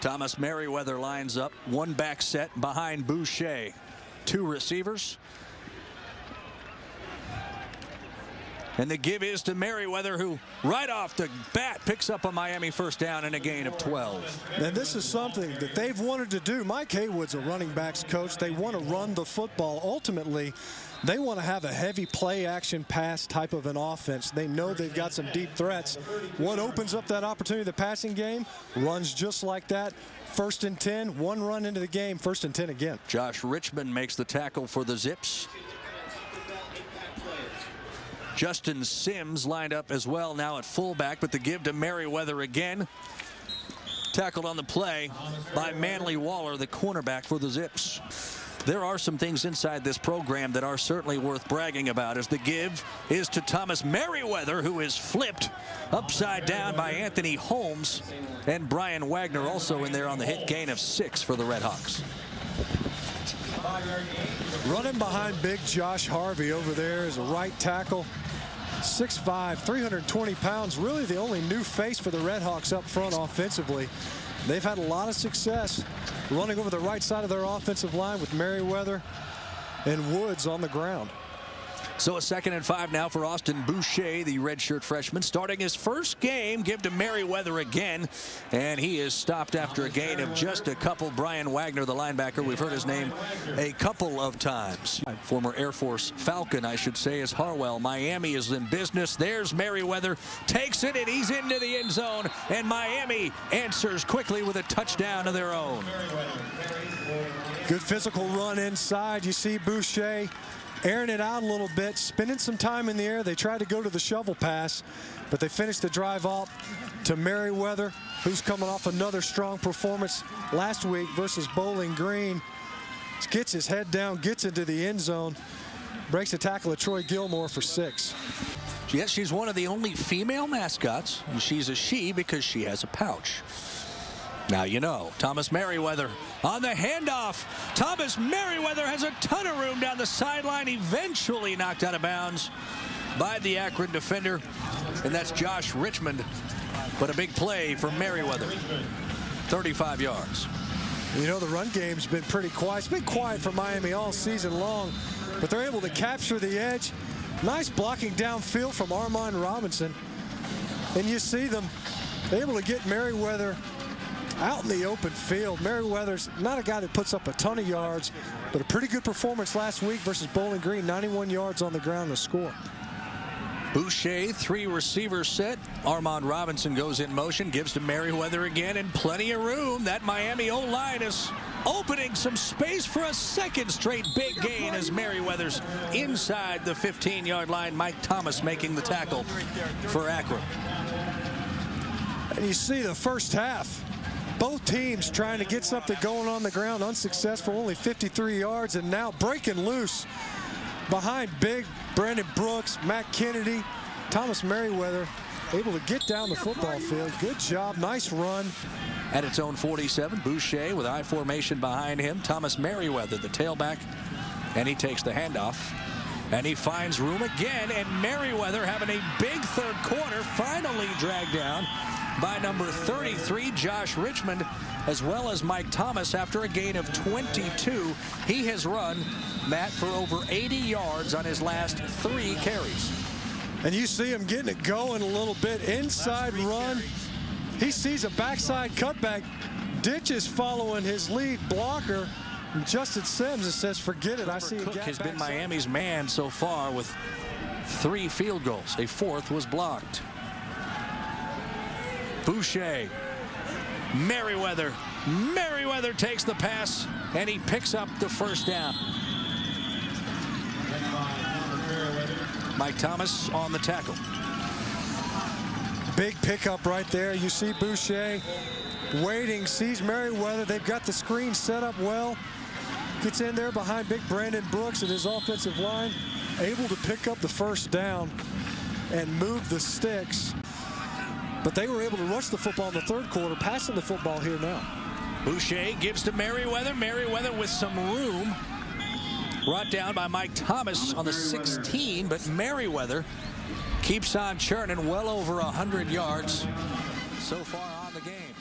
Thomas Merriweather lines up, one back set behind Boucher. Two receivers. And the give is to Merriweather, who right off the bat picks up a Miami first down and a gain of 12. And this is something that they've wanted to do. Mike Haywood's a running backs coach. They want to run the football. Ultimately, they want to have a heavy play action pass type of an offense. They know they've got some deep threats. What opens up that opportunity, the passing game, runs just like that. 1st and 10, one run into the game, 1st and 10 again. Josh Richmond makes the tackle for the Zips. Justin Sims lined up as well now at fullback, but the give to Merriweather again. Tackled on the play by Manley Waller, the cornerback for the Zips. There are some things inside this program that are certainly worth bragging about, as the give is to Thomas Merriweather, who is flipped upside down by Anthony Holmes, and Brian Wagner also in there on the hit, gain of 6 for the Redhawks. Running behind big Josh Harvey over there is a right tackle. 6'5", 320 pounds, really the only new face for the Redhawks up front offensively. They've had a lot of success running over the right side of their offensive line with Merriweather and Woods on the ground. So a 2nd and 5 now for Austin Boucher, the redshirt freshman, starting his first game. Give to Merriweather again, and he is stopped after a gain of just a couple. Brian Wagner, the linebacker, we've heard his name a couple of times. Former Air Force Falcon, I should say, is Harwell. Miami is in business. There's Merriweather, takes it, and he's into the end zone, and Miami answers quickly with a touchdown of their own. Good physical run inside. You see Boucher airing it out a little bit, spending some time in the air. They tried to go to the shovel pass, but they finished the drive off to Merriweather, who's coming off another strong performance last week versus Bowling Green. Gets his head down, gets into the end zone, breaks a tackle of Troy Gilmore for 6. Yes, she's one of the only female mascots, and she's a she because she has a pouch. Now you know. Thomas Merriweather on the handoff. Thomas Merriweather has a ton of room down the sideline, eventually knocked out of bounds by the Akron defender, and that's Josh Richmond. But a big play for Merriweather, 35 yards. You know, the run game's been pretty quiet. It's been quiet for Miami all season long, but they're able to capture the edge. Nice blocking downfield from Armand Robinson, and you see them able to get Merriweather out in the open field. Merriweather's not a guy that puts up a ton of yards, but a pretty good performance last week versus Bowling Green. 91 yards on the ground to score. Boucher, 3 receivers set. Armand Robinson goes in motion, gives to Merriweather again, and plenty of room. That Miami O-line is opening some space for a second straight big gain as Merriweather's inside the 15-yard line. Mike Thomas making the tackle for Akron. And you see the first half, both teams trying to get something going on the ground, unsuccessful, only 53 yards, and now breaking loose behind big Brandon Brooks, Matt Kennedy, Thomas Merriweather able to get down the football field. Good job, nice run. At its own 47, Boucher with I formation behind him. Thomas Merriweather, the tailback, and he takes the handoff. And he finds room again, and Merriweather having a big third quarter, finally dragged down by number 33, Josh Richmond, as well as Mike Thomas after a gain of 22. He has run, Matt, for over 80 yards on his last 3 carries. And you see him getting it going a little bit. Inside run. He sees a backside cutback. Ditch is following his lead blocker. And Justin Sims says, forget it. I see a Cook gap has been backside. Miami's man so far with 3 field goals. A 4th was blocked. Boucher, Merriweather. Merriweather takes the pass, and he picks up the first down. Mike Thomas on the tackle. Big pickup right there. You see Boucher waiting, sees Merriweather. They've got the screen set up well. Gets in there behind big Brandon Brooks and his offensive line. Able to pick up the first down and move the sticks. But they were able to rush the football in the third quarter, passing the football here now. Boucher gives to Merriweather. Merriweather with some room. Brought down by Mike Thomas on the 16, but Merriweather keeps on churning, well over 100 yards so far on the game.